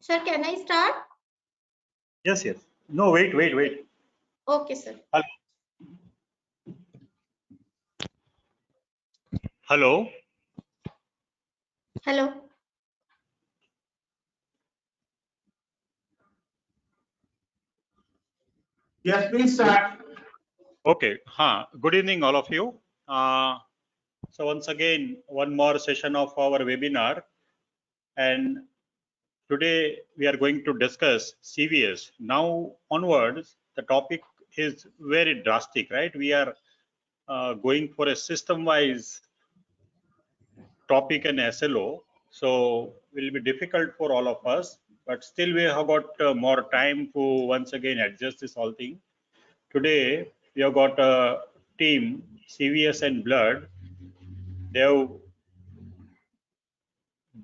Sir, can I start? Yes, yes. No, wait. Okay, sir. Hello. Hello. Yes, please start. Okay. Good evening, all of you. So once again, one more session of our webinar, and today we are going to discuss CVS. Now onwards, the topic is very drastic, right? We are going for a system-wise topic and SLO, so it will be difficult for all of us. But still, we have got more time to once again adjust this whole thing. Today, we have got a team, CVS and Blood. They have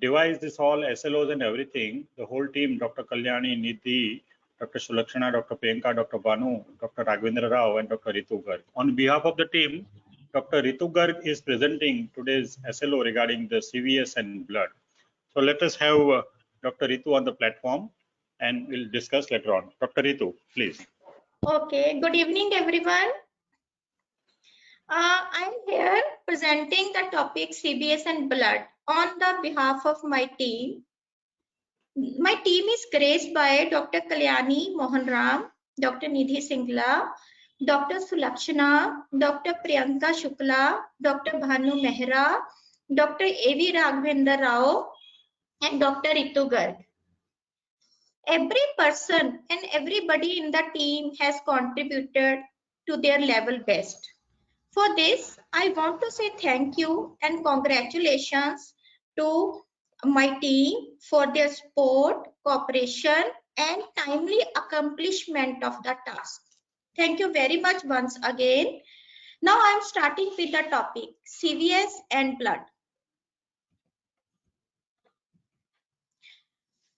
devised this all SLOs and everything. The whole team, Dr. Kalyani, Nidhi, Dr. Sulakshana, Dr. Priyanka, Dr. Banu, Dr. Raghavendra Rao, and Dr. Ritu Garg. On behalf of the team, Dr. Ritu Garg is presenting today's SLO regarding the CVS and Blood. So let us have Dr. Ritu on the platform and we'll discuss later on. Dr. Ritu, please. Okay, good evening, everyone. I'm here presenting the topic CBS and blood on the behalf of my team. My team is graced by Dr. Kalyani Mohanram, Dr. Nidhi Singla, Dr. Sulakshana, Dr. Priyanka Shukla, Dr. Bhanu Mehra, Dr. A.V. Raghavendra Rao, and Dr. Ritu Garg. Every person and everybody in the team has contributed to their level best. For this, I want to say thank you and congratulations to my team for their support, cooperation, and timely accomplishment of the task. Thank you very much once again. Now I am starting with the topic CVS and blood.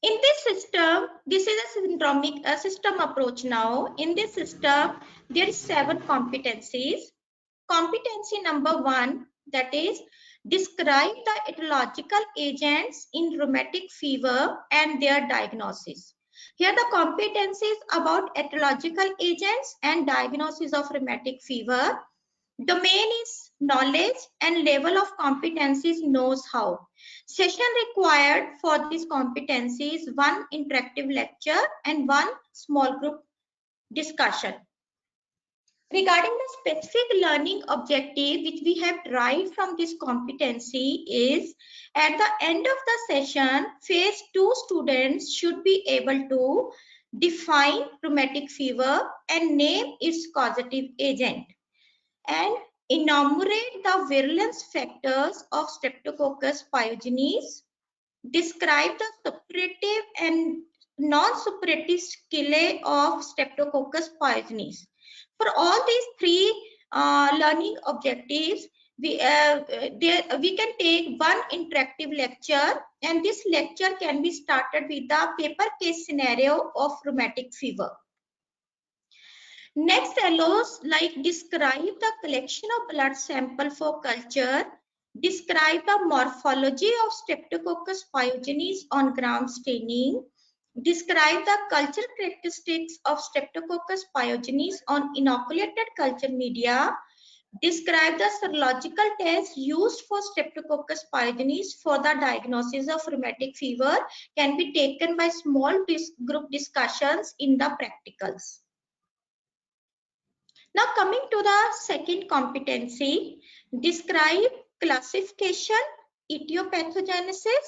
In this system, this is a syndromic system approach now. In this system, there is 7 competencies. Competency number 1, that is, describe the etiological agents in rheumatic fever and their diagnosis. Here the competency is about etiological agents and diagnosis of rheumatic fever. Domain is knowledge and level of competencies knows how. Session required for these competencies, 1 interactive lecture and 1 small group discussion. Regarding the specific learning objective which we have derived from this competency is, at the end of the session, phase 2 students should be able to define rheumatic fever and name its causative agent, and enumerate the virulence factors of Streptococcus pyogenes, describe the suppurative and non-suppurative sequelae of Streptococcus pyogenes. For all these 3 learning objectives, we can take 1 interactive lecture, and this lecture can be started with the paper case scenario of rheumatic fever. Next allows like describe the collection of blood sample for culture, describe the morphology of Streptococcus pyogenes on ground staining, describe the culture characteristics of Streptococcus pyogenes on inoculated culture media, describe the serological tests used for Streptococcus pyogenes for the diagnosis of rheumatic fever, can be taken by small group discussions in the practicals. Now coming to the second competency, describe classification, etiopathogenesis,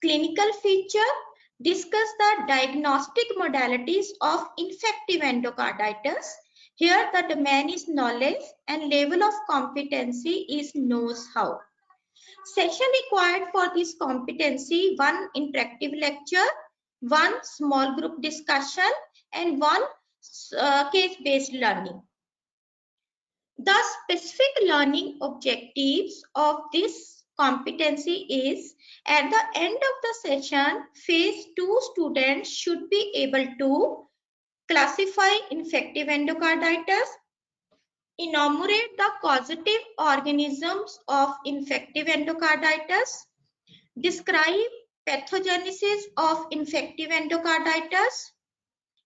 clinical feature, discuss the diagnostic modalities of infective endocarditis. Here the domain is knowledge and level of competency is knows how. Session required for this competency, 1 interactive lecture, 1 small group discussion, and 1 case-based learning. The specific learning objectives of this competency is, at the end of the session, phase 2 students should be able to classify infective endocarditis, enumerate the causative organisms of infective endocarditis, describe pathogenesis of infective endocarditis,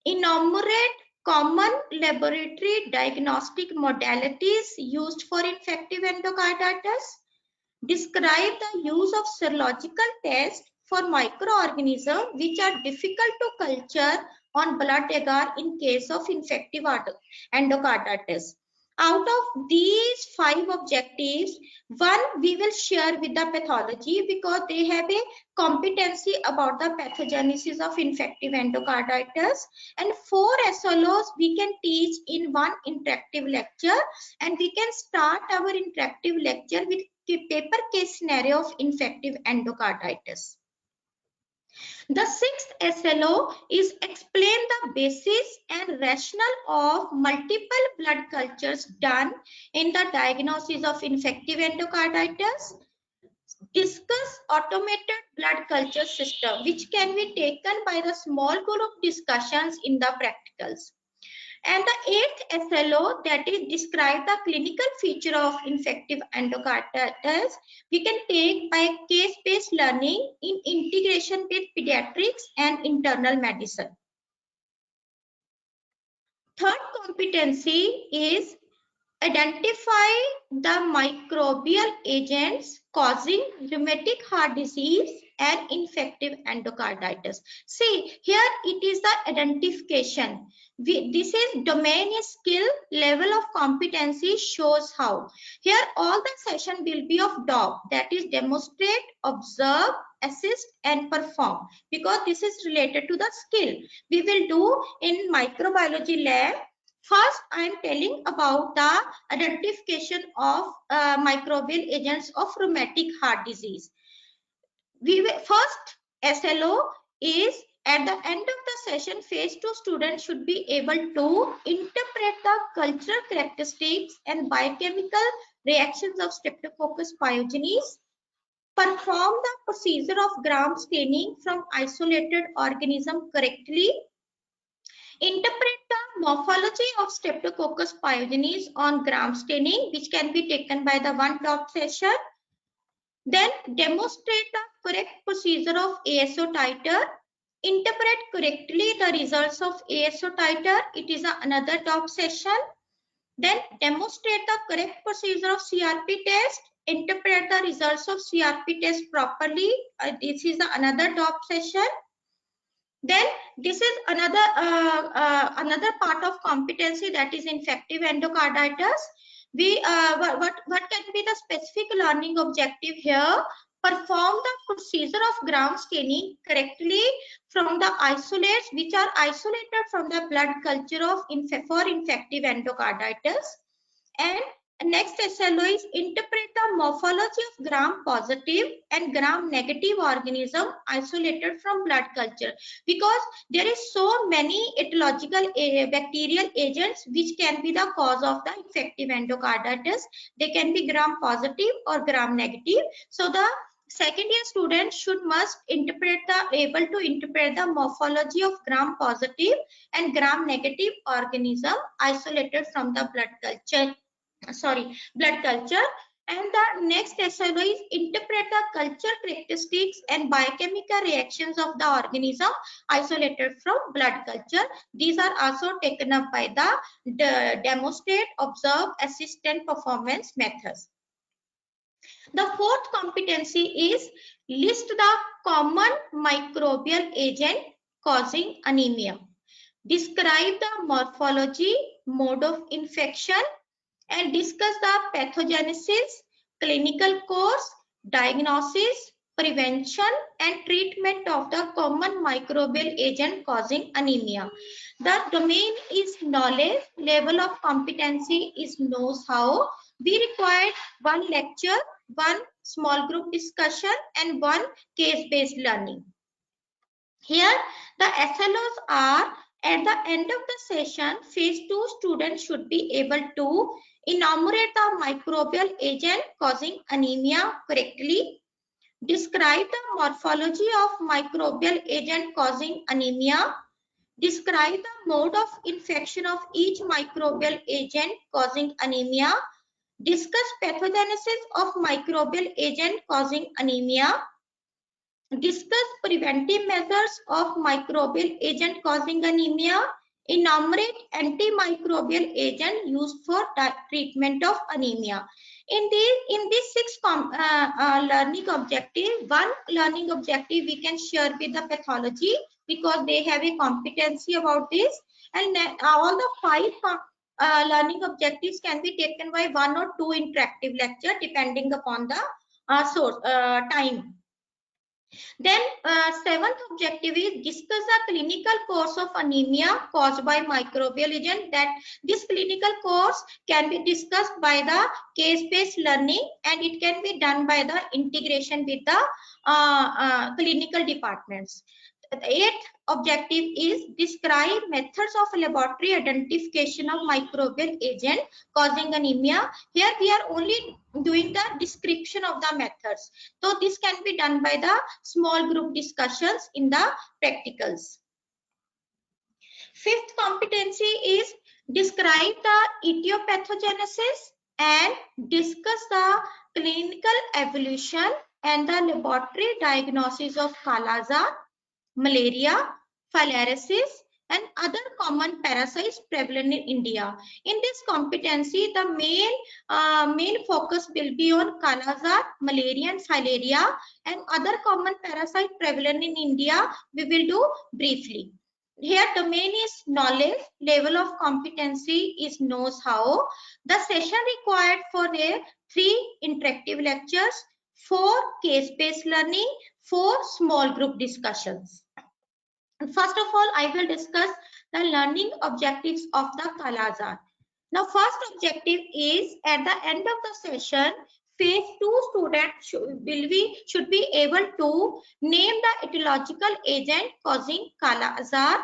enumerate common laboratory diagnostic modalities used for infective endocarditis, describe the use of serological tests for microorganisms which are difficult to culture on blood agar in case of infective endocarditis. Out of these 5 objectives, one we will share with the pathology because they have a competency about the pathogenesis of infective endocarditis, and 4 SLOs we can teach in one interactive lecture, and we can start our interactive lecture with paper case scenario of infective endocarditis. The 6th SLO is explain the basis and rationale of multiple blood cultures done in the diagnosis of infective endocarditis. Discuss automated blood culture system which can be taken by the small group discussions in the practicals. And the 8th SLO, that is describe the clinical feature of infective endocarditis, we can take by case-based learning in integration with pediatrics and internal medicine. Third competency is identify the microbial agents causing rheumatic heart disease and infective endocarditis. See, here it is the identification. This is domain skill level of competency shows how. Here all the session will be of DOP, that is demonstrate, observe, assist and perform, because this is related to the skill we will do in microbiology lab. First, I am telling about the identification of microbial agents of rheumatic heart disease. First SLO is at the end of the session, phase 2 students should be able to interpret the cultural characteristics and biochemical reactions of Streptococcus pyogenes, perform the procedure of gram staining from isolated organism correctly, interpret the morphology of Streptococcus pyogenes on gram staining, which can be taken by the one top session. Then demonstrate the correct procedure of ASO titer. Interpret correctly the results of ASO titer. It is another top session. Then demonstrate the correct procedure of CRP test. Interpret the results of CRP test properly. This is another top session. Then this is another part of competency, that is infective endocarditis. What can be the specific learning objective here? Perform the procedure of gram staining correctly from the isolates which are isolated from the blood culture of for infective endocarditis. And next SLO is interpret the morphology of gram positive and gram negative organism isolated from blood culture, because there is so many etiological bacterial agents which can be the cause of the infective endocarditis. They can be gram positive or gram negative. So the second year students must able to interpret the morphology of gram positive and gram negative organism isolated from the blood culture. And the next SLO is interpret the culture characteristics and biochemical reactions of the organism isolated from blood culture. These are also taken up by the demonstrate, observe, assist and performance methods. The fourth competency is list the common microbial agent causing anemia. Describe the morphology, mode of infection, and discuss the pathogenesis, clinical course, diagnosis, prevention and treatment of the common microbial agent causing anemia. The domain is knowledge, level of competency is knows how. We required one lecture, one small group discussion and one case-based learning. Here the SLOs are at the end of the session, phase 2 students should be able to enumerate the microbial agent causing anemia correctly, describe the morphology of microbial agent causing anemia, describe the mode of infection of each microbial agent causing anemia, discuss pathogenesis of microbial agent causing anemia, discuss preventive measures of microbial agent causing anemia, enumerate antimicrobial agent used for treatment of anemia. In these six learning objective, one learning objective we can share with the pathology because they have a competency about this, and all the five learning objectives can be taken by one or two interactive lecture depending upon the time. Then seventh objective is discuss the clinical course of anemia caused by microbial agent. That this clinical course can be discussed by the case-based learning, and it can be done by the integration with the clinical departments. The eighth objective is describe methods of laboratory identification of microbial agent causing anemia. Here we are only doing the description of the methods. So this can be done by the small group discussions in the practicals. Fifth competency is describe the etiopathogenesis and discuss the clinical evolution and the laboratory diagnosis of Kala-Azar, malaria, filariasis, and other common parasites prevalent in India. In this competency, the main focus will be on Kala-Azar, malaria, and filaria, and other common parasite prevalent in India we will do briefly. Here domain is knowledge, level of competency is knows how. The session required for a 3 interactive lectures, 4 case-based learning, 4 small group discussions. First of all, I will discuss the learning objectives of the Kala-Azar. Now, first objective is at the end of the session, phase 2 students should be able to name the etiological agent causing Kala-Azar,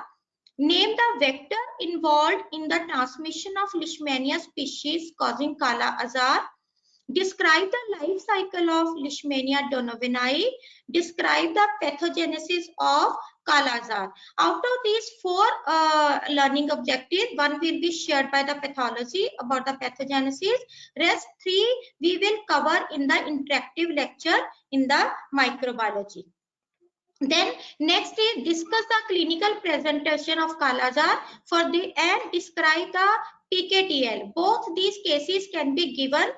name the vector involved in the transmission of Leishmania species causing Kala-Azar, describe the life cycle of Leishmania donovani, describe the pathogenesis of Kala-Azar. Out of these 4 learning objectives, one will be shared by the pathology about the pathogenesis. Rest 3 we will cover in the interactive lecture in the microbiology. Then next is discuss the clinical presentation of Kala-Azar and describe the PKTL. Both these cases can be given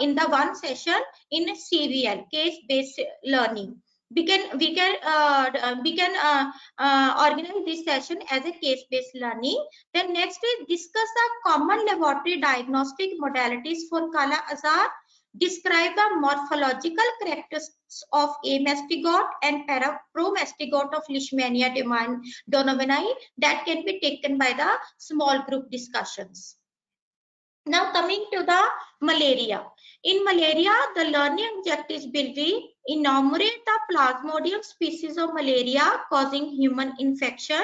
in the one session in CVL, case-based learning. We can organize this session as a case-based learning. Then next is discuss the common laboratory diagnostic modalities for Kala-Azar. Describe the morphological characteristics of A. mastigot and pro-mastigot of Leishmania donovani that can be taken by the small group discussions. Now coming to the malaria. In malaria, the learning objectives will be enumerate the Plasmodium species of malaria causing human infection,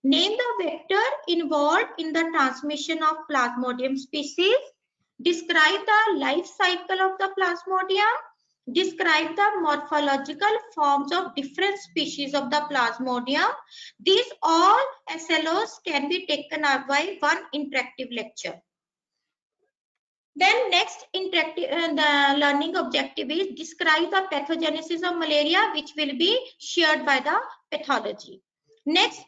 name the vector involved in the transmission of Plasmodium species, describe the life cycle of the Plasmodium, describe the morphological forms of different species of the Plasmodium. These all SLOs can be taken up by one interactive lecture. Then next interactive the learning objective is describe the pathogenesis of malaria, which will be shared by the pathology. Next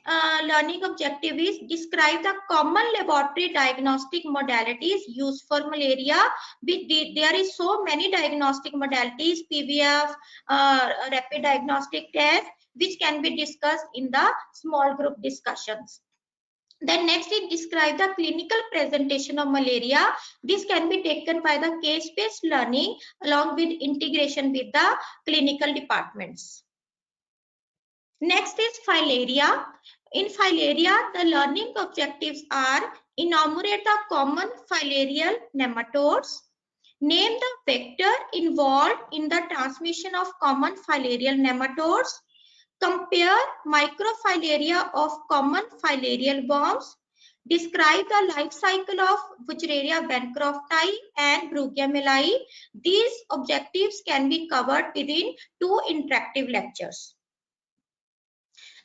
learning objective is describe the common laboratory diagnostic modalities used for malaria. There is so many diagnostic modalities, PVF, rapid diagnostic test, which can be discussed in the small group discussions. Then next is describe the clinical presentation of malaria. This can be taken by the case-based learning along with integration with the clinical departments. Next is filaria. In filaria, the learning objectives are enumerate the common filarial nematodes, name the vector involved in the transmission of common filarial nematodes, compare microfilaria of common filarial worms, describe the life cycle of Wuchereria bancrofti and Brugia meli. These objectives can be covered within 2 interactive lectures.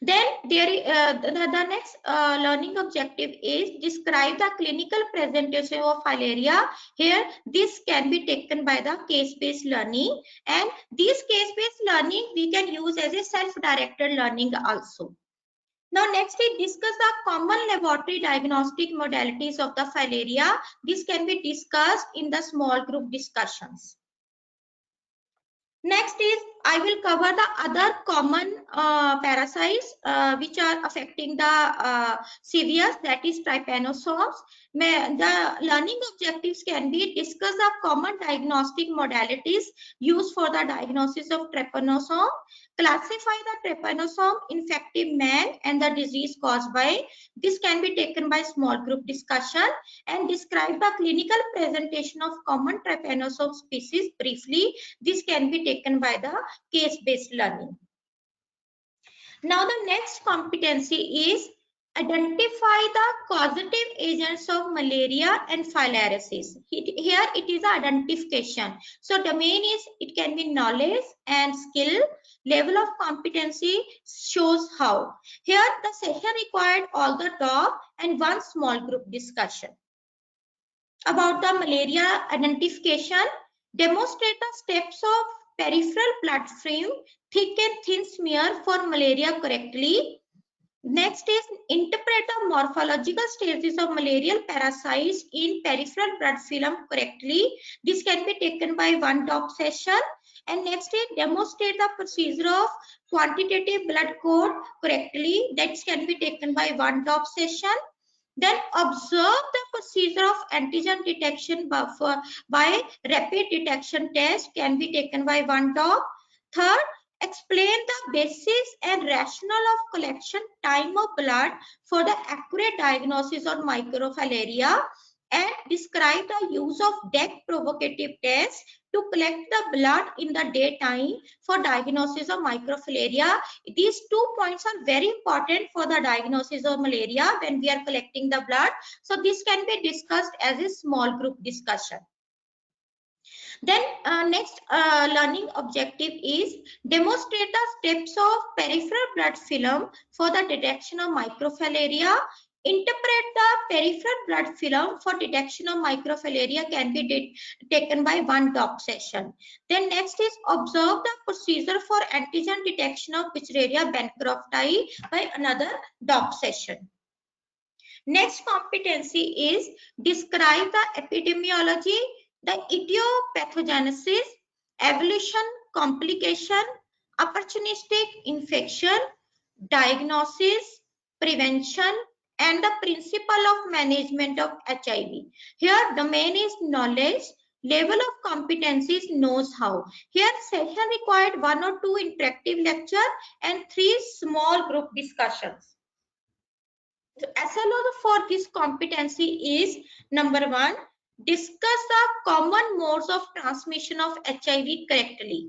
Then the next learning objective is describe the clinical presentation of filaria. Here this can be taken by the case-based learning, and these case-based learning we can use as a self-directed learning also. Now next we discuss the common laboratory diagnostic modalities of the filaria. This can be discussed in the small group discussions. Next is I will cover the other common parasites which are affecting the CVS, that is trypanosomes. The learning objectives can be discuss the common diagnostic modalities used for the diagnosis of trypanosome, classify the trypanosome infective man and the disease caused by. This can be taken by small group discussion, and describe the clinical presentation of common trypanosome species briefly. This can be taken by the case-based learning. Now the next competency is identify the causative agents of malaria and filariasis. Here it is identification. So domain is, it can be knowledge and skill. Level of competency shows how. Here the session required all the top and one small group discussion. About the malaria identification, demonstrate the steps of peripheral blood film, thick and thin smear for malaria correctly. Next is interpret the morphological stages of malarial parasites in peripheral blood film correctly. This can be taken by one DOP session. And next is demonstrate the procedure of quantitative blood code correctly. That can be taken by one DOP session. Then observe the procedure of antigen detection by rapid detection test, can be taken by one DOP. Third, explain the basis and rationale of collection time of blood for the accurate diagnosis of microfilaria, and describe the use of DEC provocative tests to collect the blood in the daytime for diagnosis of microfilaria. These 2 points are very important for the diagnosis of malaria when we are collecting the blood. So this can be discussed as a small group discussion. Then next learning objective is demonstrate the steps of peripheral blood film for the detection of microfilaria. Interpret the peripheral blood film for detection of microfilaria, can be taken by one DOP session. Then next is observe the procedure for antigen detection of Pichreria bancrofti by another DOP session. Next competency is describe the epidemiology, the etiopathogenesis, evolution, complication, opportunistic infection, diagnosis, prevention, and the principle of management of HIV. Here domain is knowledge, level of competencies knows how. Here session required 1 or 2 interactive lecture and 3 small group discussions. So SLO for this competency is number 1, discuss the common modes of transmission of HIV correctly.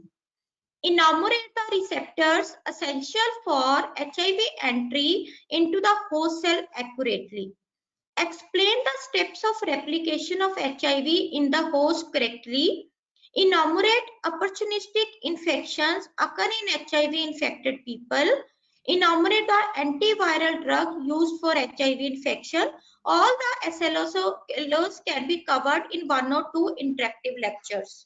Enumerate the receptors essential for HIV entry into the host cell accurately. Explain the steps of replication of HIV in the host correctly. Enumerate opportunistic infections occur in HIV infected people. Enumerate the antiviral drug used for HIV infection. All the SLOs can be covered in 1 or 2 interactive lectures.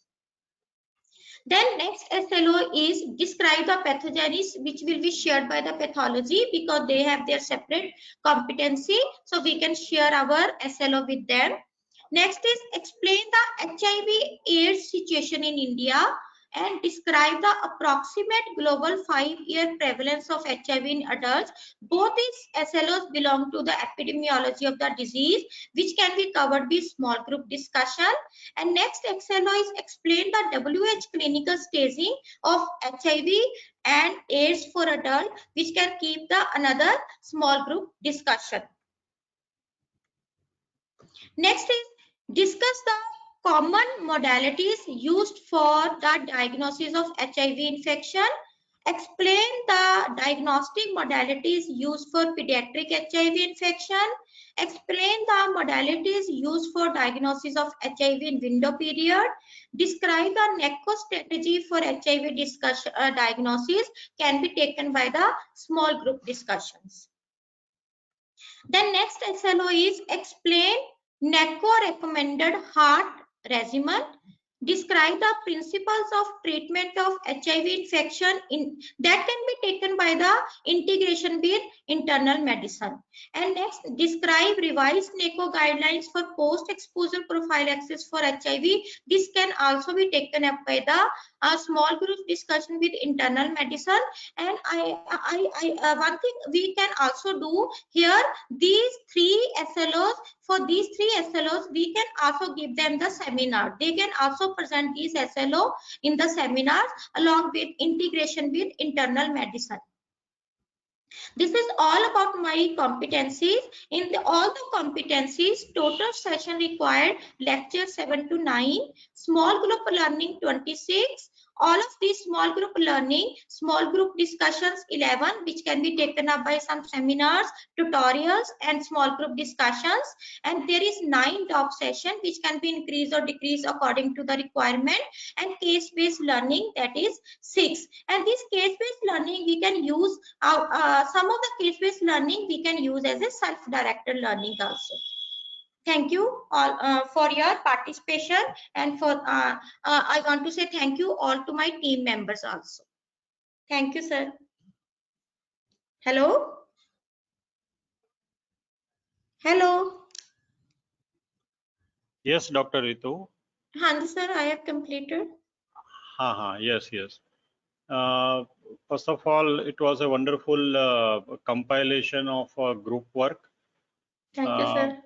Then next SLO is describe the pathogens, which will be shared by the pathology because they have their separate competency. So we can share our SLO with them. Next is explain the HIV/AIDS situation in India and describe the approximate global 5-year prevalence of HIV in adults. Both these SLOs belong to the epidemiology of the disease, which can be covered with small group discussion. And next SLO is explain the WHO clinical staging of HIV and AIDS for adult, which can keep the another small group discussion. Next is discuss the common modalities used for the diagnosis of HIV infection. Explain the diagnostic modalities used for pediatric HIV infection. Explain the modalities used for diagnosis of HIV in window period. Describe the NECO strategy for HIV diagnosis, can be taken by the small group discussions. Then next SLO is explain NECO recommended heart regimen. describe the principles of treatment of HIV infection that can be taken by the integration with internal medicine. And next, describe revised NACO guidelines for post-exposure prophylaxis for HIV. This can also be taken up by the small group discussion with internal medicine. And one thing we can also do here, these three SLOs, for these three SLOs, we can also give them the seminar. They can also present these SLO in the seminars along with integration with internal medicine. This is all about my competencies. In all the competencies, total session required lecture 7 to 9, small group learning 26, all of these small group learning, small group discussions 11, which can be taken up by some seminars, tutorials and small group discussions. And there is 9 DOP session, which can be increased or decreased according to the requirement, and case-based learning, that is 6. And this case-based learning we can use, some of the case-based learning we can use as a self-directed learning also. Thank you all for your participation, and for I want to say thank you all to my team members also. Thank you, sir. Hello. Hello. Yes, Dr. Ritu. Hanji sir, I have completed. Yes. First of all, it was a wonderful compilation of group work. Thank you, sir.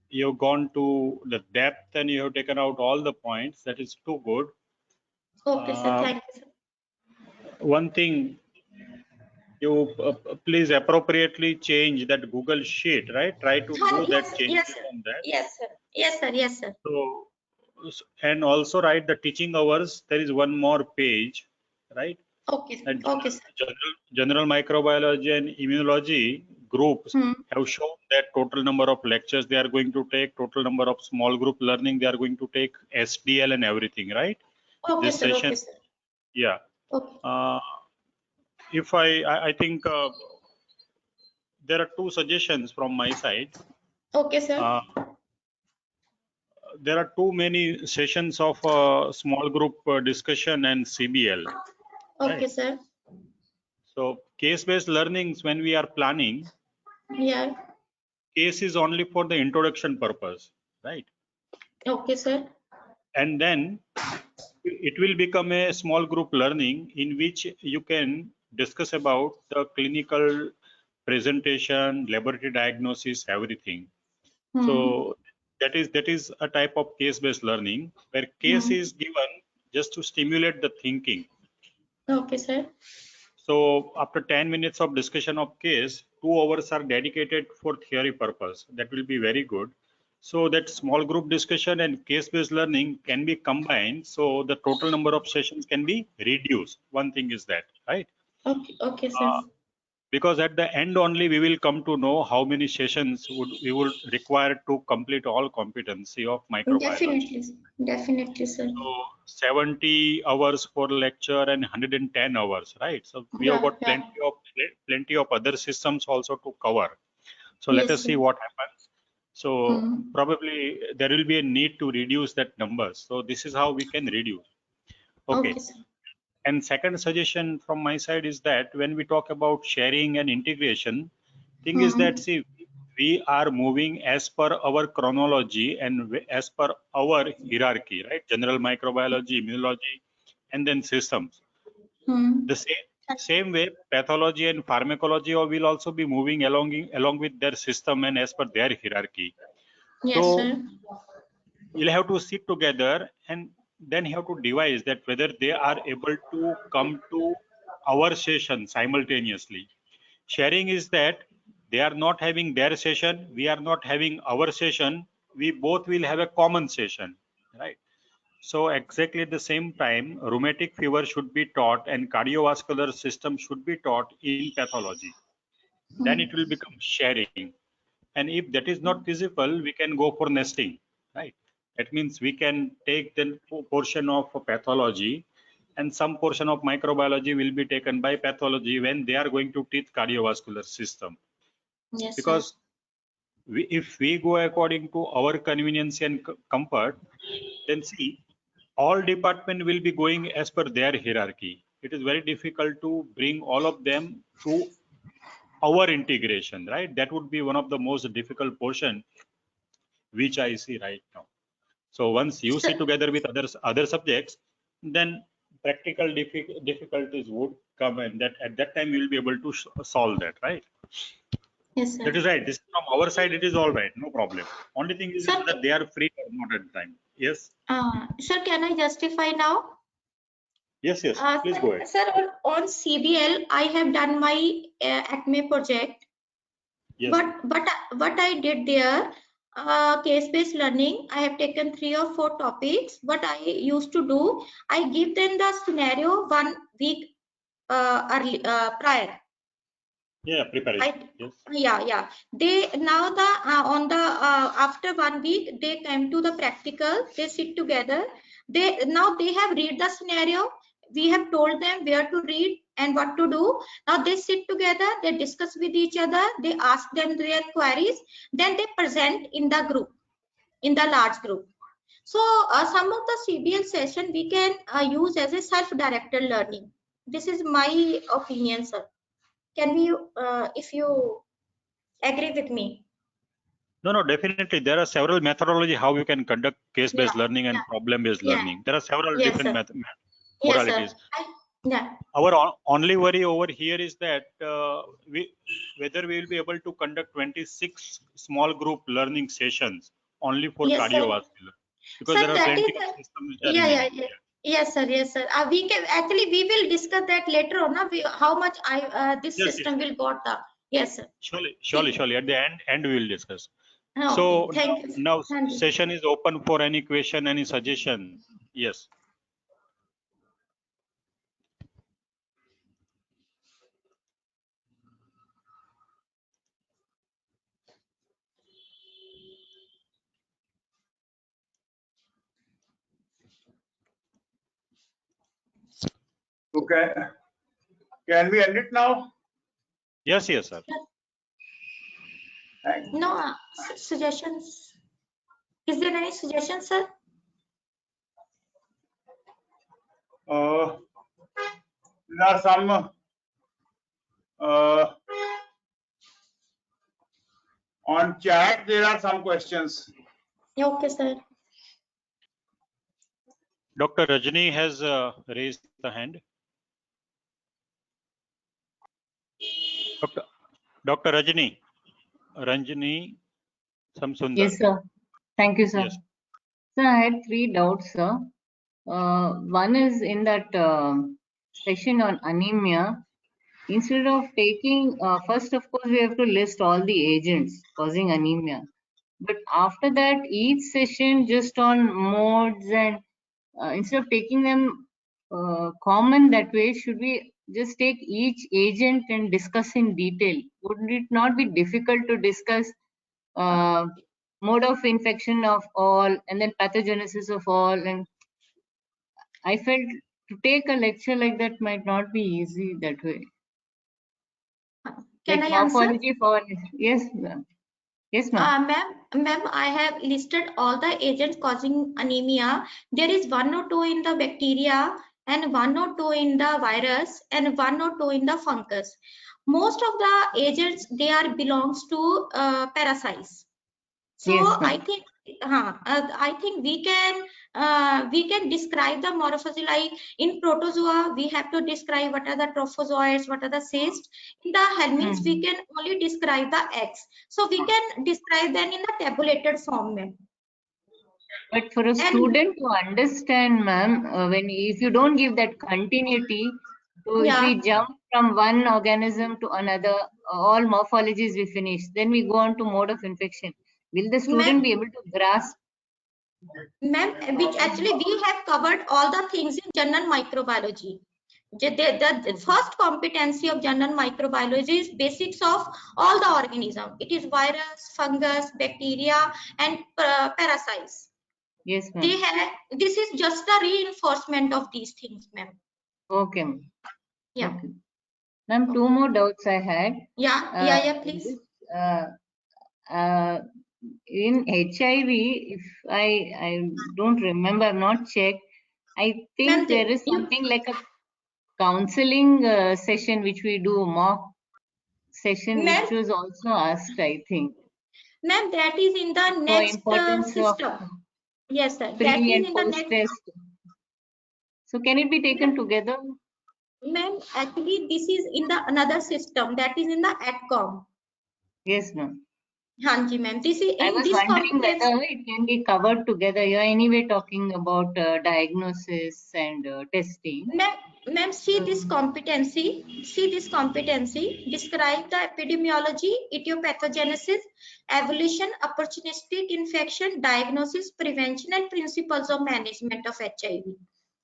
You've gone to the depth and you have taken out all the points. That is too good. Okay, sir. Thank you, sir. One thing, you please appropriately change that Google Sheet, right? Try to do that changes on that. Yes, sir. Yes, sir. Yes, sir. So, and also write the teaching hours. There is one more page, right? Okay. Okay, sir. General microbiology and immunology groups have shown that total number of lectures they are going to take, total number of small group learning they are going to take, SDL and everything, right? Okay, This sir. session, Okay, sir. yeah. Okay. If I think there are two suggestions from my side. Okay, sir. There are too many sessions of small group discussion and CBL. Okay, right? sir. So case-based learnings, when we are planning, Yeah. case is only for the introduction purpose, right? Okay, sir. And then it will become a small group learning in which you can discuss about the clinical presentation, laboratory diagnosis, everything. So that is a type of case-based learning where case is given just to stimulate the thinking. Okay, sir. So after 10 minutes of discussion of case, 2 hours are dedicated for theory purpose. That will be very good. So that small group discussion and case-based learning can be combined. So the total number of sessions can be reduced. One thing is that, right? Okay, okay, sir. Because at the end only we will come to know how many sessions we would require to complete all competency of microbiology. Definitely, sir. So 70 hours for lecture and 110 hours, right? So we have Yeah, got yeah. plenty of other systems also to cover. So let Yes, us see sir. what happens. So probably there will be a need to reduce that number. So this is how we can reduce. Okay. Sir. And second suggestion from my side is that when we talk about sharing and integration, thing is that, see, we are moving as per our chronology and as per our hierarchy, right? General microbiology, immunology, and then systems. The same way, pathology and pharmacology will also be moving along with their system and as per their hierarchy. Yes, So sir. you'll have to sit together and then you have to devise that whether they are able to come to our session simultaneously. Sharing is that they are not having their session, we are not having our session, we both will have a common session, right? So exactly at the same time, rheumatic fever should be taught and cardiovascular system should be taught in pathology. Then it will become sharing. And if that is not feasible, we can go for nesting, right? That means we can take the portion of pathology and some portion of microbiology will be taken by pathology when they are going to teach cardiovascular system. Yes, Because if we go according to our convenience and comfort, then see, all department will be going as per their hierarchy. It is very difficult to bring all of them to our integration, right? That would be one of the most difficult portion which I see right now. So once you Sir, sit together with other subjects, then practical difficulties would come, and that at that time you will be able to solve that, right? yes, That sir. is right. This from our side, it is all right, no problem. Only thing is Sir, whether they are free or not at the time. Yes, sir, can I justify now? yes, yes. Please go ahead. Sir, on CBL, I have done my ACME project. Yes, But what I did there, case-based learning, I have taken 3 or 4 topics. What I used to do, I give them the scenario 1 week prior. yeah, preparation. Yes, Yeah. They now the on the after 1 week they came to the practical. They sit together. They have read the scenario. We have told them where to read and what to do. Now they sit together. They discuss with each other. They ask them their queries. Then they present in the group, in the large group. So some of the CBL session we can use as a self-directed learning. This is my opinion, sir. Can we, if you agree with me? no, definitely. There are several methodology how you can conduct case-based Yeah, learning and problem-based yeah, learning. There are several yes, different sir. Yes, sir. modalities. Yeah, Our only worry over here is that whether we will be able to conduct 26 small group learning sessions only for yes, sir. cardiovascular, because Sir, there are that is, plenty of systems which are yeah, in yeah, India. yeah. Yes, sir. Yes, sir. We can actually we will discuss that later on. How much this Yes, yes, system will got the. Yes, sir. surely. At the end we will discuss. Okay. So Thank you. now Thank you. session is open for any question, any suggestion. Yes. Okay. Can we end it now? Yes, sir. Thank you. No suggestions. Is there any suggestions, sir? There are some on chat. There are some questions. Okay, sir. Dr. Rajni has raised the hand. Dr. Ranjani Samsundar. Yes, sir. Thank you, sir. Yes. So I had 3 doubts, sir. One is in that session on anemia. Instead of taking, first, of course, we have to list all the agents causing anemia. But after that, each session just on modes and instead of taking them common that way, should we just take each agent and discuss in detail? Would it not be difficult to discuss mode of infection of all and then pathogenesis of all? And I felt to take a lecture like that might not be easy that way. Can Like I answer? morphology for, yes, ma'am. Yes, ma'am. Ma'am, I have listed all the agents causing anemia. There is 1 or 2 in the bacteria and 1 or 2 in the virus and 1 or 2 in the fungus. Most of the agents they are belongs to parasites. So Yes, I ma'am. think we can describe the morphology like in protozoa we have to describe what are the trophozoites, what are the cysts. In the helminths we can only describe the eggs. So we can describe them in the tabulated form, ma'am. But for a And student to understand, ma'am, when if you don't give that continuity, so if yeah, we jump from one organism to another, all morphologies we finish, then we go on to mode of infection. Will the student be able to grasp? ma'am, which actually we have covered all the things in general microbiology. The first competency of general microbiology is basics of all the organism. It is virus, fungus, bacteria, and parasites. Yes, They ma'am. have. This is just the reinforcement of these things, ma'am. Okay, ma'am. Yeah. Okay. Ma'am, 2 more doubts I had. Yeah. Please. In HIV, if I don't remember, not checked, I Ma'am, think there is something like a counseling session which we do, mock session, Ma'am, which was also asked, I think, ma'am, that is in the for next importance of system. Yes, sir. That pre is and in the post next. test. So can it be taken together? Ma'am, actually, this is in the another system. That is in the AdCom. Yes, ma'am. Hanji, ma'am. This is I in was this wondering competence. whether it can be covered together. You're anyway talking about diagnosis and testing. Ma'am, see this competency. See this competency. Describe the epidemiology, etiopathogenesis, evolution, opportunistic infection, diagnosis, prevention, and principles of management of HIV.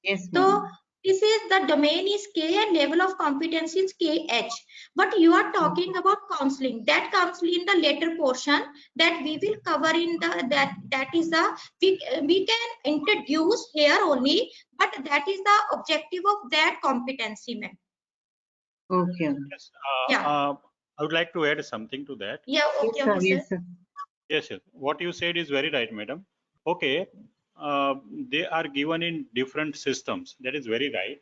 Yes, So ma'am. this is the domain is K and level of competency is KH. But you are talking about counseling. That comes in the later portion that we will cover in the that is the we can introduce here only, but that is the objective of that competency, ma'am. Okay. Yes, Yeah. I would like to add something to that. Yeah. Yes, Okay. sir. Okay, sir. Yes, sir. Yes, yes. What you said is very right, madam. Okay, they are given in different systems. That is very right.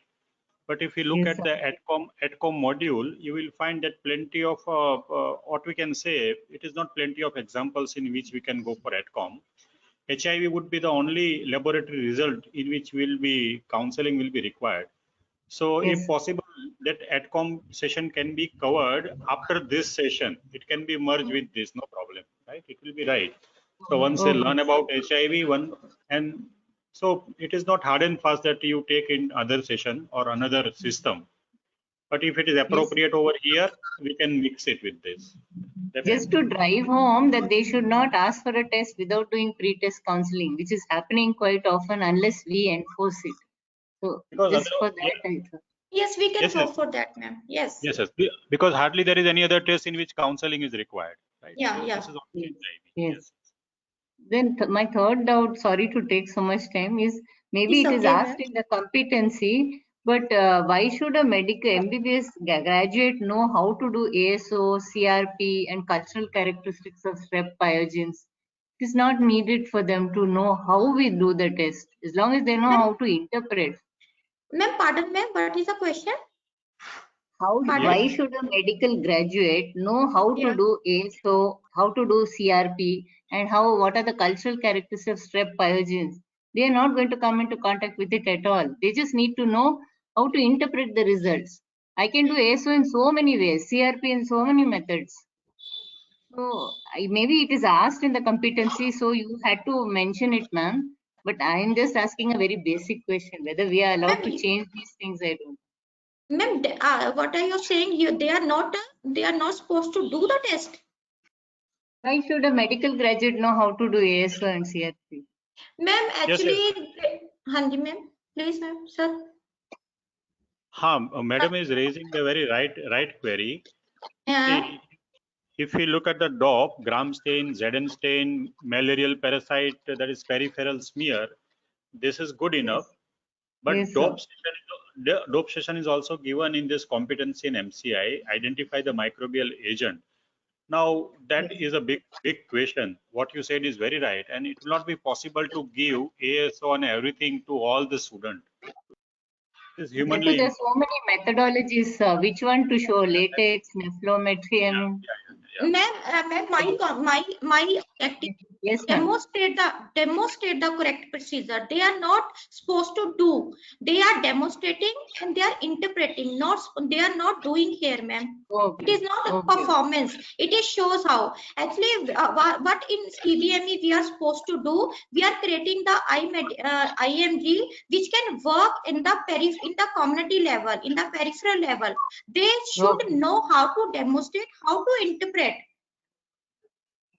But if you look Yes, at sir. the AdCom module, you will find that plenty of what we can say. It is not plenty of examples in which we can go for AdCom. HIV would be the only laboratory result in which will be counseling will be required. So if Yes. possible, that AdCom session can be covered after this session. It can be merged with this, no problem, right? It will be right. So once they Okay. learn about HIV, and so it is not hard and fast that you take in other session or another system. But if it is Yes. appropriate over here, we can mix it with this. Just Definitely. to drive home that they should not ask for a test without doing pre-test counseling, which is happening quite often unless we enforce it. So Because just for other, yeah, that, I thought. Yes, we can yes, go yes, for that, ma'am. Yes. yes, yes. Because hardly there is any other test in which counseling is required, right? Yeah. So Yeah. this is only Yes. HIV. Yes. Yes. Then my third doubt, sorry to take so much time, is maybe It's it is okay, asked ma'am. in the competency, but why should a medical MBBS graduate know how to do ASO, CRP, and cultural characteristics of strep pyogenes? It is not needed for them to know how we do the test, as long as they know Ma'am, how to interpret. pardon, ma'am. What is the question? Yeah. Why Pardon? should a medical graduate know how to Yeah. do ASO, how to do CRP, and what are the cultural characteristics of strep pyogenes? They are not going to come into contact with it at all. They just need to know how to interpret the results. I can do ASO in so many ways, CRP in so many methods. So maybe it is asked in the competency, so you had to mention it, ma'am. But I am just asking a very basic question, whether we are allowed to Ma'am, change these things. I don't. ma'am, what are you saying? They are not supposed to do the test. Why should a medical graduate know how to do ASO and CRP? Ma'am, Yes, yes. actually, Hanji, ma'am, please, ma'am, sir. Madam is raising the very right query. Uh, See, if we look at the DOP, gram stain, Zn stain, malarial parasite, that is peripheral smear, this is good enough. Yes, But yes, sir. DOP session is also given in this competency in MCI, identify the microbial agent. Now, that Yes. is a big question. What you said is very right. And it will not be possible to give ASO and everything to all the students. It is Therefore, humanly there are so impossible. many methodologies. Which one to show? Latex, nephrometry. I Yeah, mean, yeah. ma'am, So, my objective yes, ma'am. demonstrate the correct procedure. They are not supposed to do. They are demonstrating and they are interpreting. Not they are not doing here, ma'am. It Okay, is not a okay, performance. It is shows how. Actually, what in CBME we are supposed to do. We are creating the IMG which can work in the community level, in the peripheral level. They should okay. know how to demonstrate, how to interpret.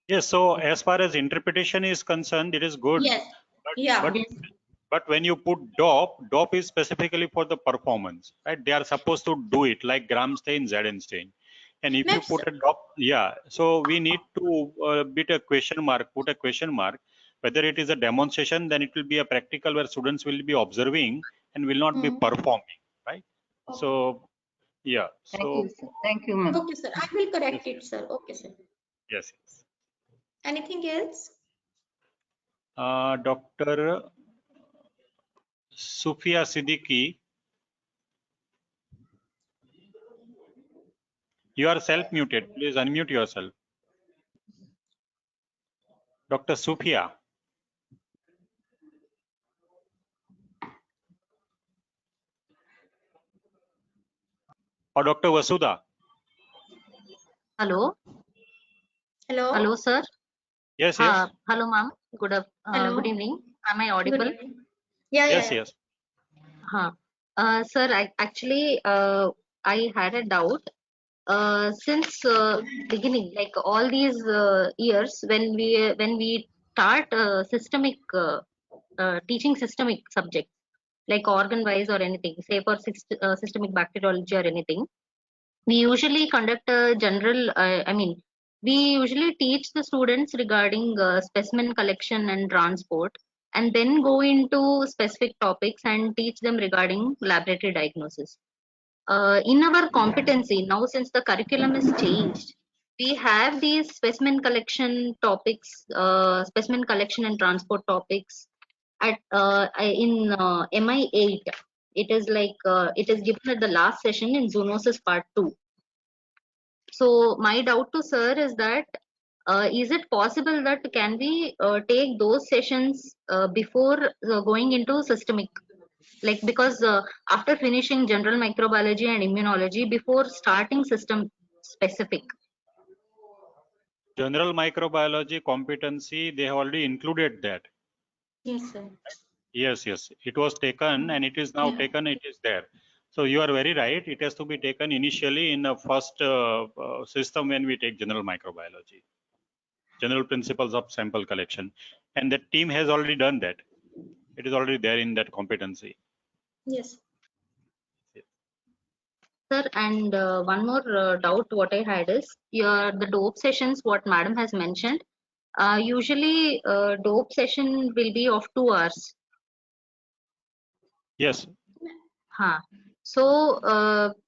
yes, so as far as interpretation is concerned, it is good. Yes. But Yeah. but Yes, but when you put DOP is specifically for the performance, right? They are supposed to do it like gram stain, Zn stain. And if you Ma'am, put a DOP, yeah, so we need to put a question mark. Whether it is a demonstration, then it will be a practical where students will be observing and will not be hmm. performing, right? Okay. So, yeah, thank you, so sir. Thank you, ma'am. Okay, sir. I will yes, correct it, sir. Okay, sir. yes, yes. Anything else? Dr. Sufia Siddiqui. You are self-muted. Please unmute yourself. Dr. Sufia. Or Dr. Vasudha. Hello. Hello. Hello, sir. Yes, yes. Hello, ma'am. Hello. Good evening. Am I Good audible? evening. Yeah, Yes, yeah. yes. Sir, I had a doubt. Since beginning, like all these years, when we start systemic teaching systemic subjects like organ wise or anything, say for systemic bacteriology or anything, we usually conduct a general we usually teach the students regarding specimen collection and transport, and then go into specific topics and teach them regarding laboratory diagnosis. In our competency now, since the curriculum is changed, we have these specimen collection topics, specimen collection and transport topics at in MI8. It is like it is given at the last session in zoonosis part 2. So my doubt to sir is that is it possible that can we take those sessions before going into systemic, like because after finishing general microbiology and immunology, before starting system specific? General microbiology competency, they have already included that. Yes, sir. Yes, yes. It was taken and it is now Yeah. taken, it is there. So you are very right. It has to be taken initially in the first system when we take general microbiology, general principles of sample collection. And the team has already done that. It is already there in that competency. Yes. Sir, and one more doubt what I had is the dope sessions what madam has mentioned. Usually dope session will be of 2 hours. Yes. So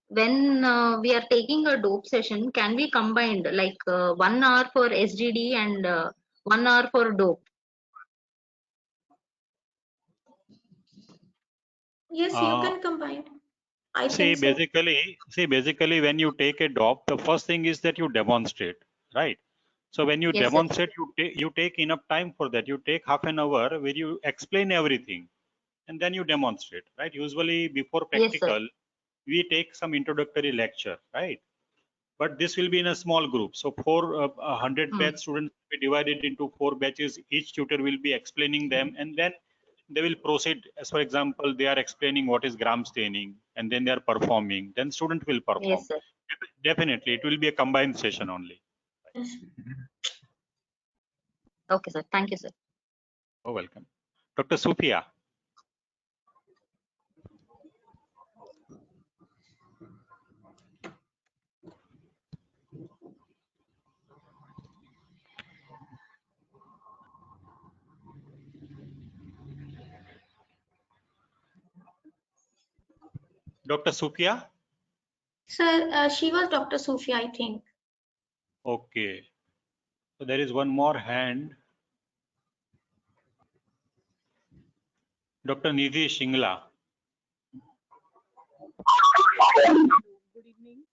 when we are taking a dope session, can we combine like 1 hour for SGD and 1 hour for dope? Yes, you can combine. I See, think so. basically, when you take a DOP, the first thing is that you demonstrate, right? So when you Yes, sir. demonstrate, you take enough time for that. You take half an hour where you explain everything, and then you demonstrate, right? Usually before Yes, sir. practical, we take some introductory lecture, right? But this will be in a small group. So 100 batch students will be divided into 4 batches. Each tutor will be explaining them, and then they will proceed. As for example, they are explaining what is gram staining, and then they are performing. Then student will perform. Yes, sir. Definitely, it will be a combined session only. Yes. Okay, sir. Thank you, sir. Oh, welcome. Dr. Sufia. Dr. Sufia? Sir, she was Dr. Sufia, I think. Okay. So there is one more hand. Dr. Nidhi Shingla. Good evening.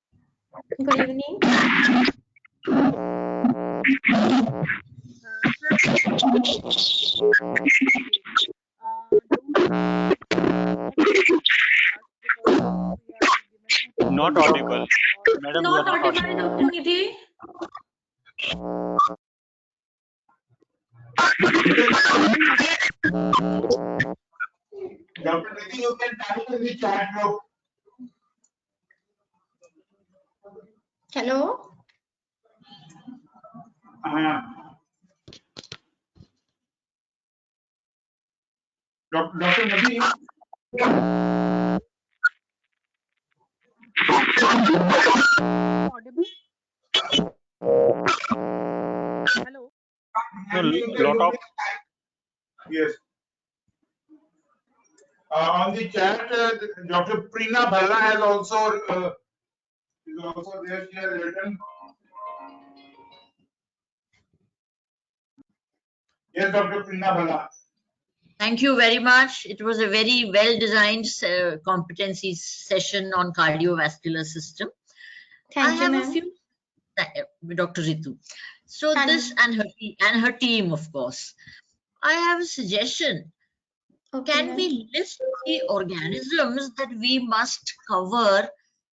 Good evening. Not audible. Madam, you are Not not audible, audible. Dr. Nidhi. Dr. Nidhi, you can type in the chat group. Hello. Dr. Nidhi. Audible? Hello. No, lot of. Yes. On the chat, Dr. Preena Bhalla has also is also there. She has written. Yes, Dr. Preena Bhalla. Thank you very much. It was a very well-designed competency session on cardiovascular system. I Thank you, have a ma'am. few, Dr. Ritu. So this and her team, of course. I have a suggestion. Okay, Can ma'am. we list the organisms that we must cover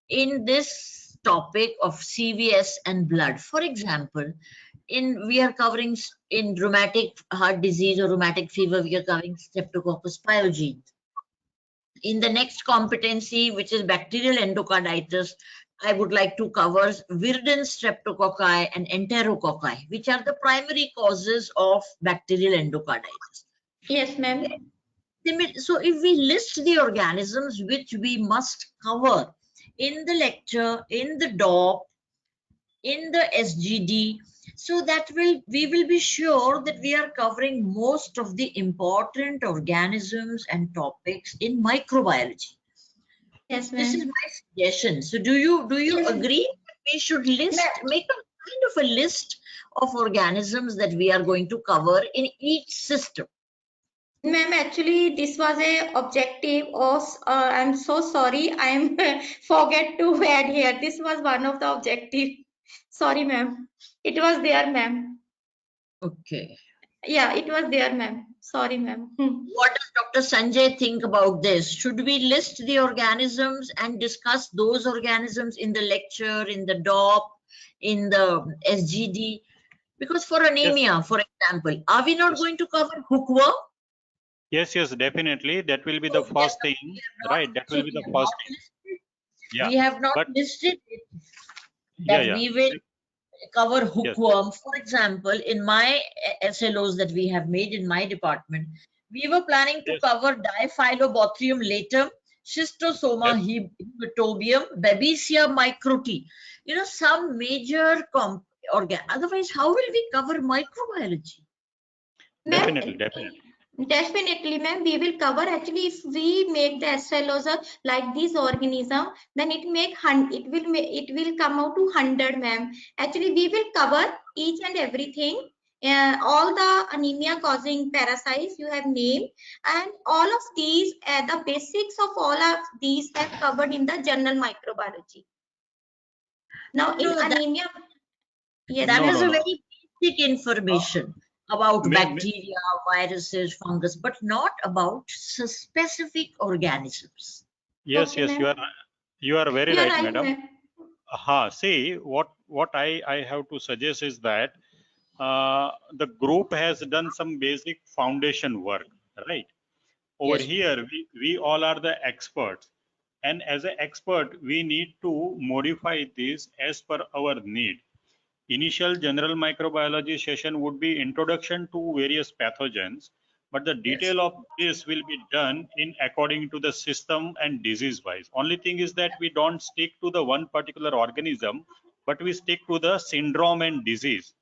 in this topic of CVS and blood? For example, we are covering in rheumatic heart disease or rheumatic fever, we are covering Streptococcus pyogenes. In the next competency, which is bacterial endocarditis, I would like to cover Virden streptococci and enterococci, which are the primary causes of bacterial endocarditis. Yes, ma'am. So if we list the organisms which we must cover in the lecture, in the DOP, in the SGD, so that we will be sure that we are covering most of the important organisms and topics in microbiology. Yes, This is ma'am. my suggestion. So do you Yes. agree that we should make a kind of a list of organisms that we are going to cover in each system? Ma'am, actually, this was a objective of, I'm so sorry, I'm forget to add here. This was one of the objective. Sorry, ma'am. It was there, ma'am. Okay. Yeah, it was there, ma'am. Sorry, ma'am. What does Dr. Sanjay think about this? Should we list the organisms and discuss those organisms in the lecture, in the DOP, in the SGD? Because for anemia, for example, are we not going to cover hookworm? Yes, definitely. That will be the first thing, right? That will be the first thing. Yeah. We have not listed it. That we will cover hookworm. For example, in my SLOs that we have made in my department, we were planning to cover Diphyllobothrium latum, Schistosoma hematobium, Babesia microti. You know, some major otherwise, how will we cover microbiology? Definitely. Definitely, ma'am. We will cover. Actually, if we make the SLOs like this organism, then it will come out to 100, ma'am. Actually, we will cover each and everything. All the anemia causing parasites you have named, and all of these, the basics of all of these have covered in the general microbiology. Now, in anemia, yes, that is a very basic information about bacteria, viruses, fungus, but not about specific organisms. Yes, you are very right, madam. See, what I have to suggest is that the group has done some basic foundation work, right? Over here, we all are the experts, and as an expert, we need to modify this as per our need. Initial general microbiology session would be introduction to various pathogens, but the detail of this will be done in according to the system and disease wise. Only thing is that we don't stick to the one particular organism, but we stick to the syndrome and disease.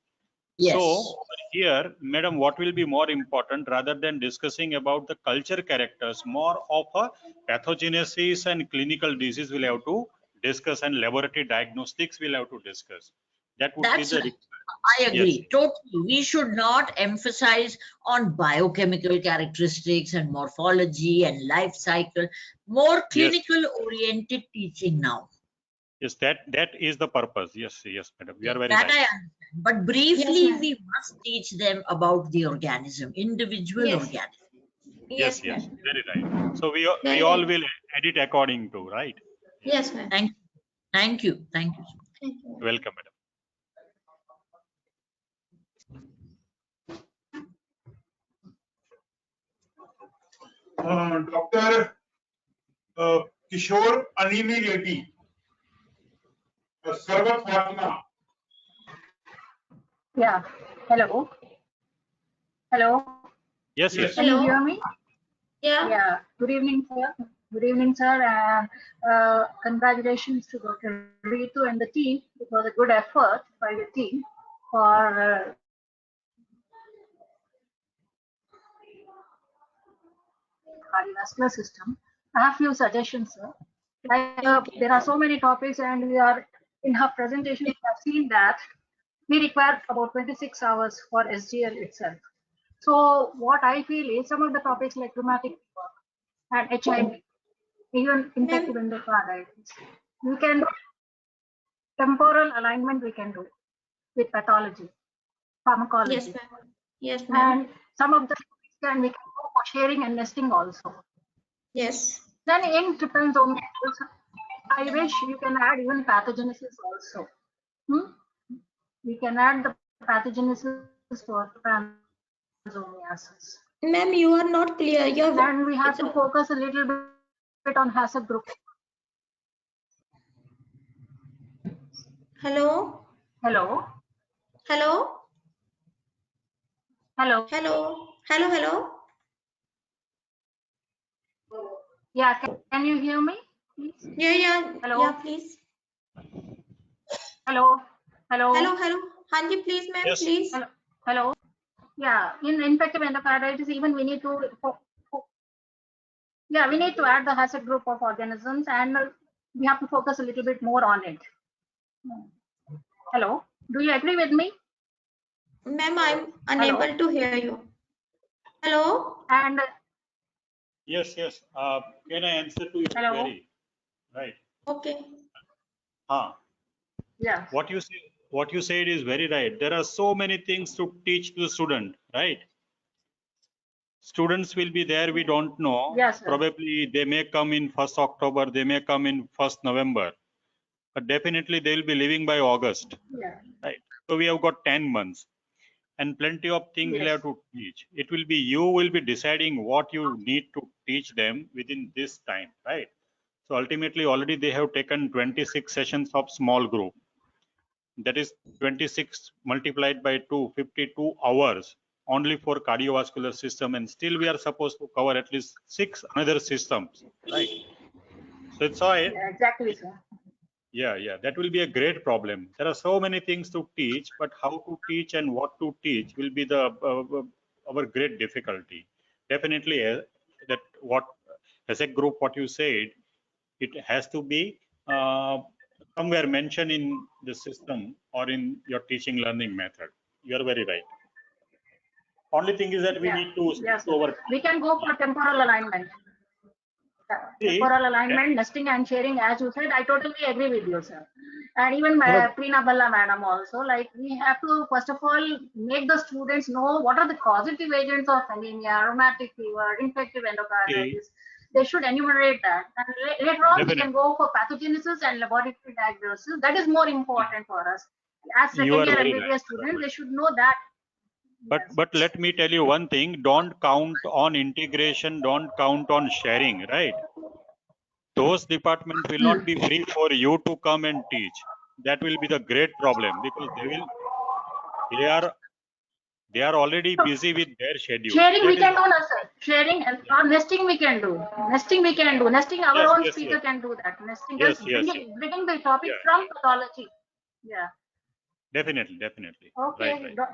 So here, madam, what will be more important rather than discussing about the culture characters, more of a pathogenesis and clinical disease we'll have to discuss, and laboratory diagnostics we'll have to discuss. That would be the I agree totally. We should not emphasize on biochemical characteristics and morphology and life cycle. More clinical oriented teaching now. Yes, that is the purpose. Yes, madam. You are very that right. I understand. But briefly, we must teach them about the organism, individual organism. Yes, very right. So we all will edit according to, right? Yes, ma'am. Thank you. Welcome, madam. Dr. Kishore Animi Reddy, Sarvat Fatima. Yeah. Hello. Yes. Can you hear me? Yeah. Good evening, sir. Good evening, sir. And congratulations to Dr. Ritu and the team. It was a good effort by the team for cardiovascular system. I have few suggestions, sir. There are so many topics, and we are in her presentation. We have seen that we require about 26 hours for SGL itself. So what I feel is some of the topics like rheumatic fever and HIV, even infective endocarditis, we can temporal alignment we can do with pathology, pharmacology. Yes, ma'am. Yes, ma'am. And some of the topics we can go for sharing and nesting also. Yes. Then in trypanosomes, I wish you can add even pathogenesis also. We can add the pathogenesis for trypanosomiasis. Ma'am, you are not clear. And we have to focus a little bit on hazard group. Hello? Hello? Hello? Hello? Hello? Hello? Yeah, can you hear me? Please? Yeah. Hello? Yeah, please. Hello? Hello? Hello. Hanji, please, ma'am, Yes. please. Hello? Yeah, in infective endocarditis, even we need to add the hazard group of organisms, and we have to focus a little bit more on it. Hello? Do you agree with me? Ma'am, I'm unable to hear you. Hello? And Yes. Can I answer to your query? Right. Okay. yeah. What you said is very right. There are so many things to teach the student, right? Students will be there, we don't know. Yes, sir. Probably they may come in 1st October, they may come in 1st November, but definitely they will be leaving by August, Yeah. right? So we have got 10 months and plenty of things we'll have to teach. It will be, you will be deciding what you need to teach them within this time, right? So ultimately already they have taken 26 sessions of small group. That is 26 multiplied by 2, 52 hours only for cardiovascular system, and still we are supposed to cover at least 6 another systems, right? So it's all, Yeah, exactly, sir. yeah, that will be a great problem. There are so many things to teach, but how to teach and what to teach will be the our great difficulty. Definitely, that what as a group, what you said, it has to be somewhere mentioned in the system or in your teaching learning method. You are very right. Only thing is that we need to stick Yes, to sir. our. We can go for temporal alignment. Temporal alignment, nesting and sharing, as you said, I totally agree with you, sir. And even Preena Balla madam also, like we have to first of all make the students know what are the causative agents of anemia, rheumatic fever, infective endocarditis. They should enumerate that, and later on we can go for pathogenesis and laboratory diagnosis. That is more important for us. As You are second year very MBBS right. students, they should know that. But let me tell you one thing, don't count on integration, don't count on sharing, right? Those departments will not be free for you to come and teach. That will be the great problem, because they are already busy with their schedule. Sharing we That is can do, na, sir. Sharing and nesting we can do. Nesting we can do. Nesting our own speaker can do that. Nesting just bringing the topic from pathology. Yeah. Definitely. Okay. Right.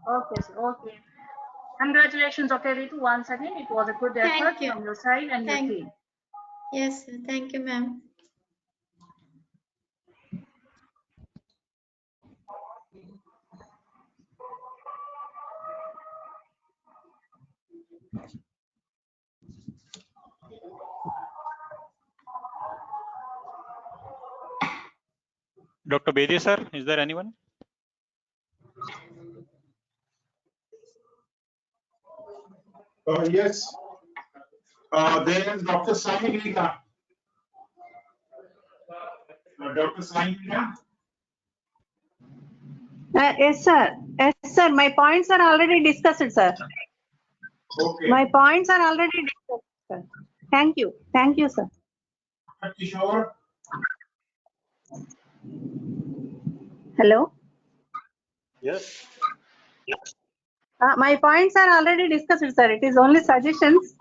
Okay, sir. Okay. Congratulations, okay, Ritu, once again. It was a good effort from your side and your team. Yes, sir. Thank you, ma'am. Dr. Bedi sir, is there anyone? Yes. There is Dr. Sainita. Dr. Sainita. Yes, sir. My points are already discussed, sir. Okay. My points are already discussed, sir. Thank you, sir. Kishore. Hello. Yes. My points are already discussed, sir. It is only suggestions.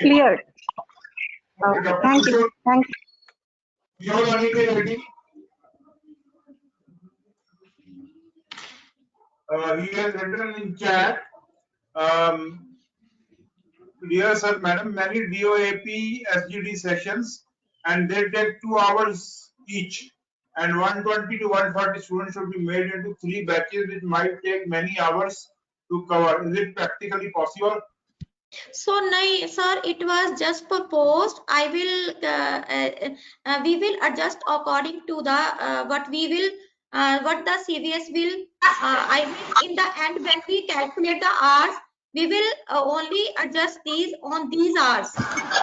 Cleared. Okay. Thank you. You are ready. He has written in chat. Dear sir, madam, many DOAP SGD sessions, and they take 2 hours each, and 120 to 140 students should be made into 3 batches, which might take many hours to cover? Is it practically possible? So, no, sir, it was just proposed. I will, we will adjust according to the what the CVS will. I mean, in the end, when we calculate the hours, we will only adjust these on these hours.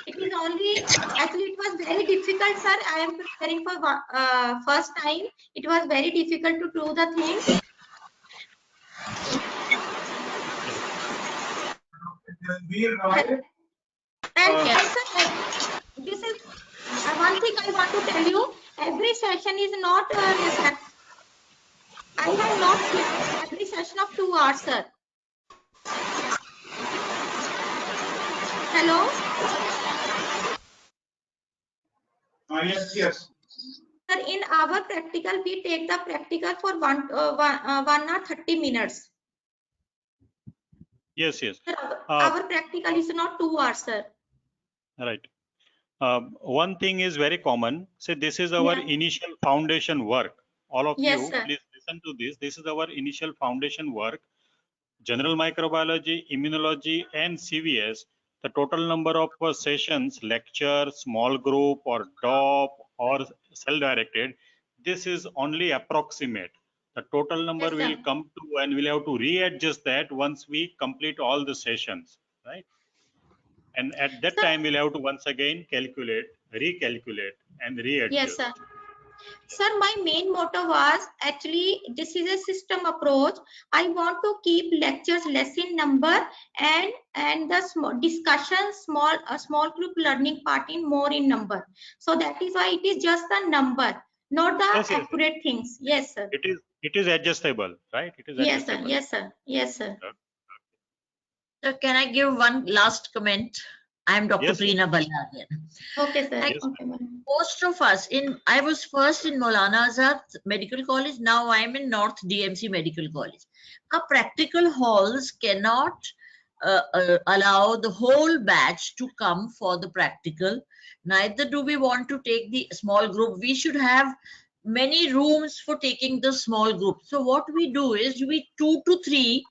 It is only actually it was very difficult, sir. I am preparing for first time. It was very difficult to do the thing. And sir, this is one thing I want to tell you. Every session is not necessary. I have not planned every session of 2 hours, sir. Hello? Yes, yes. Sir, in our practical, we take the practical for 1 hour 30 minutes. Yes, yes. Sir, our practical is not 2 hours, sir. Right. One thing is very common. Say this is our initial foundation work. All of Yes, you, sir. please listen to this. This is our initial foundation work. General microbiology, immunology, and CVS. The total number of sessions, lecture, small group, or DOP, or cell-directed. This is only approximate. The total number Yes, will sir. come to, and we'll have to readjust that once we complete all the sessions, right? And at that Sir, time, we'll have to once again calculate, recalculate, and readjust. yes, sir. Sir, my main motto was actually this is a system approach. I want to keep lectures less in number and the small discussion, small group learning part in more in number. So that is why it is just the number, not the Yes, yes. accurate things. Yes, sir. It is adjustable, right? It is Yes, sir. adjustable. Yes, sir. Yes, sir. So can I give one last comment? I'm Dr. Yes, Preena Balla again. Okay, sir. Yes. Okay, ma'am. Most of us I was first in Maulana Azad Medical College. Now I'm in North DMC Medical College. Our practical halls cannot allow the whole batch to come for the practical. Neither do we want to take the small group. We should have many rooms for taking the small group. So what we do is 2 to 3,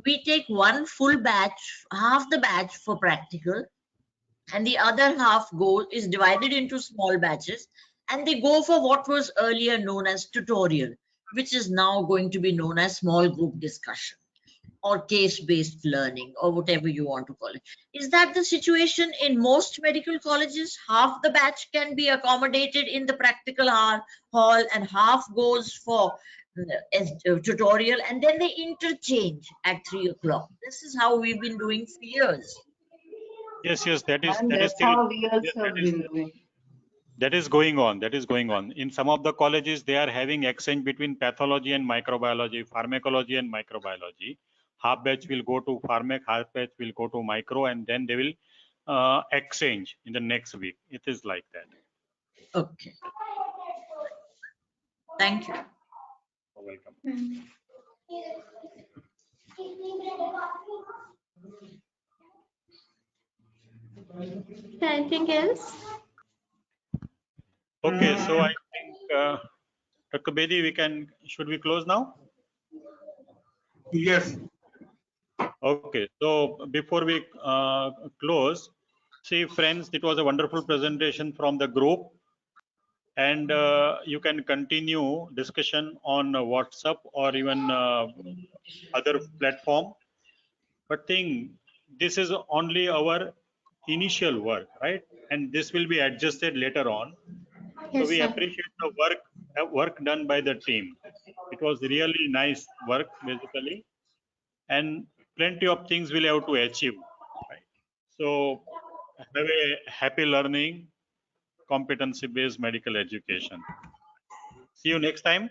we take one full batch, half the batch for practical, and the other half is divided into small batches, and they go for what was earlier known as tutorial, which is now going to be known as small group discussion or case-based learning, or whatever you want to call it. Is that the situation in most medical colleges? Half the batch can be accommodated in the practical hall and half goes for tutorial, and then they interchange at 3 o'clock. This is how we've been doing for years. Yes, yes, that is And that's still, how we yes, also that have is, been doing. that is going on. That is going on. In some of the colleges, they are having exchange between pathology and microbiology, pharmacology and microbiology. Half batch will go to pharmac, half batch will go to micro, and then they will exchange in the next week. It is like that. Okay. Thank you. You're welcome. Anything else? Okay, so I think Dr. Bedi, should we close now? Yes. Okay, so before we close, see friends, it was a wonderful presentation from the group, and you can continue discussion on WhatsApp or even other platform. But this is only our initial work, right? And this will be adjusted later on. So Yes, we sir. appreciate the work done by the team. It was really nice work basically, and plenty of things we'll have to achieve, right? So have a happy learning, competency based medical education. See you next time.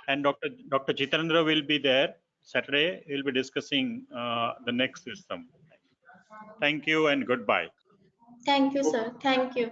And Dr. Chitendra will be there Saturday. We'll be discussing the next system. Thank you and goodbye. Thank you, sir. Thank you.